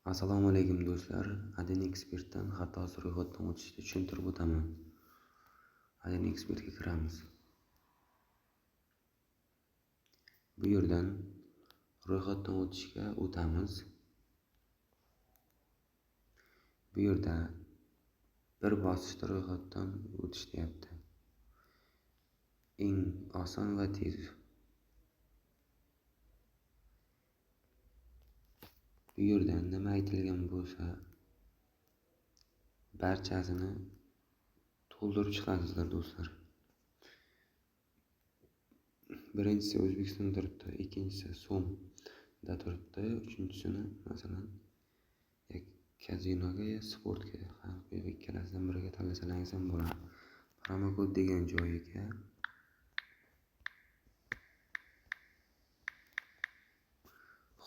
Assalomu alaykum do'stlar. Adin Expertdan xatosiz ro'yxatdan o'tishni tushuntirib o'taman. Adin Expertga kiramiz. Bu yerdan ro'yxatdan o'tishga o'tamiz. Bu yerda bir bosishda ro'yxatdan o'tish deyapti. Eng oson va tez. Bu yerda nima aytilgan bo'lsa, barchasini to'ldirib chiqasizlar do'stlar. Birinchisi O'zbekiston turibdi, ikkinchisi so'mda turibdi, uchinchisini masalan kazinoga yo sportga, ikkalasidan biriga tanlasalaringiz ham bo'ladi. Promokod degan joyiga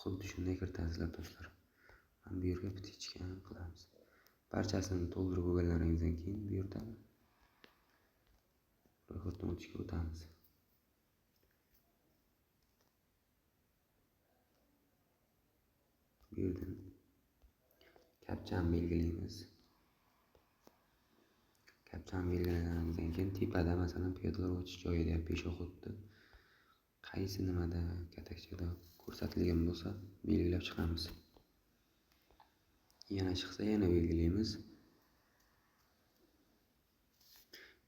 xuddi shunday kiritasizlar do'stlar. Mana bu yerga птичка qilamiz. Barchasini to'ldirib bo'lganlaringizdan keyin bu yerda ro'yxatdan o'tishga o'tamiz. Bu yerdan kapchani belgilaymiz. Kapchani belgilaganimizdan keyin tepada masalan piyodalar o'tish joyi deyapti, peshobodda qaysi nimada katakchada ko'rsatilgan bo'lsa belgilab chiqamiz. Yana chiqsa yana belgilaymiz.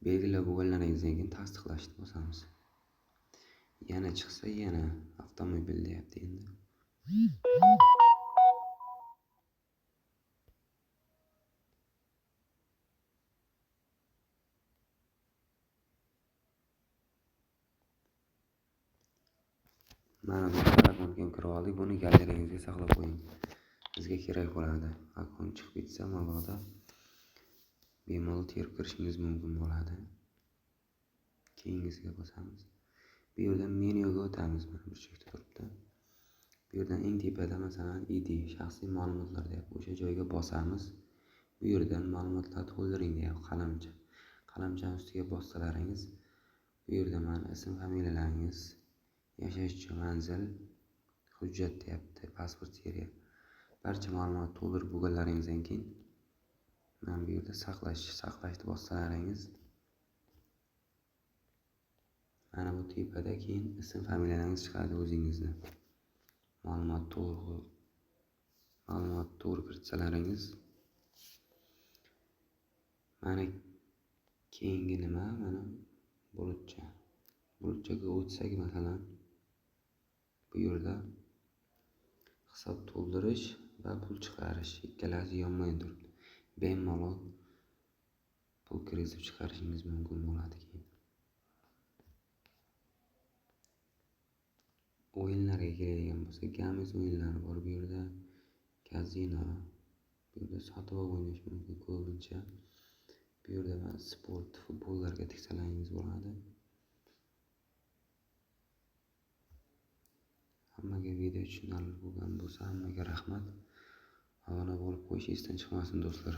Belgilab bo'lganlaringizdan keyin tasdiqlashni bosamiz. Yana chiqsa yana avtomobil deyapti endi. Mana do'stlar, akkauntga kirib oldik. Buni galereyangizga saqlab qo'ying. Bizga kerak bo'ladi. Akkaunt chiqib ketsa, mabodo bemalol terib kirishingiz mumkin bo'ladi. Keyingisiga bosamiz. Bu yerdan menyuga o'tamiz. Mana bu chekda turibdi. Bu yerdan eng tepada masalan ID, shaxsiy ma'lumotlar deyapti. O'sha joyga bosamiz. Bu yerdan ma'lumotlar to'ldiring deyapti, qalamcha. Qalamchani ustiga bossalaringiz, bu yerda mana ism, familiyalaringiz, yashash manzil, hujjat deyapti, pasport seriya. Barcha ma'lumot to'ldirib bo'lganlaringizdan keyin mana bu yerda saqlashni bossalaringiz, mana bu tepada keyin ism, familiyalaringiz chiqadi o'zingizni. Ma'lumot to'g'ri kiritsalaringiz, mana keyingi nima, mana bulutchaga o'tsak masalan, bu yerda hisob to'ldirish va pul chiqarish ikkalasi yonma-yon turibdi. Bemalol pul kiritib chiqarishingiz mumkin bo'ladi. O'yinlarga keladigan bo'lsak, Games o'yinlari bor bu yerda, kazino, bu yerda sotib o'ynash mumkin ko'pincha. Bu yerda sport, futbollarga tiksalaringiz bo'ladi. Hammaga video tushunarli bo'lgan bo'lsa, hammaga rahmat. Obuna bo'lib qo'yish esdan chiqmasin do'stlar.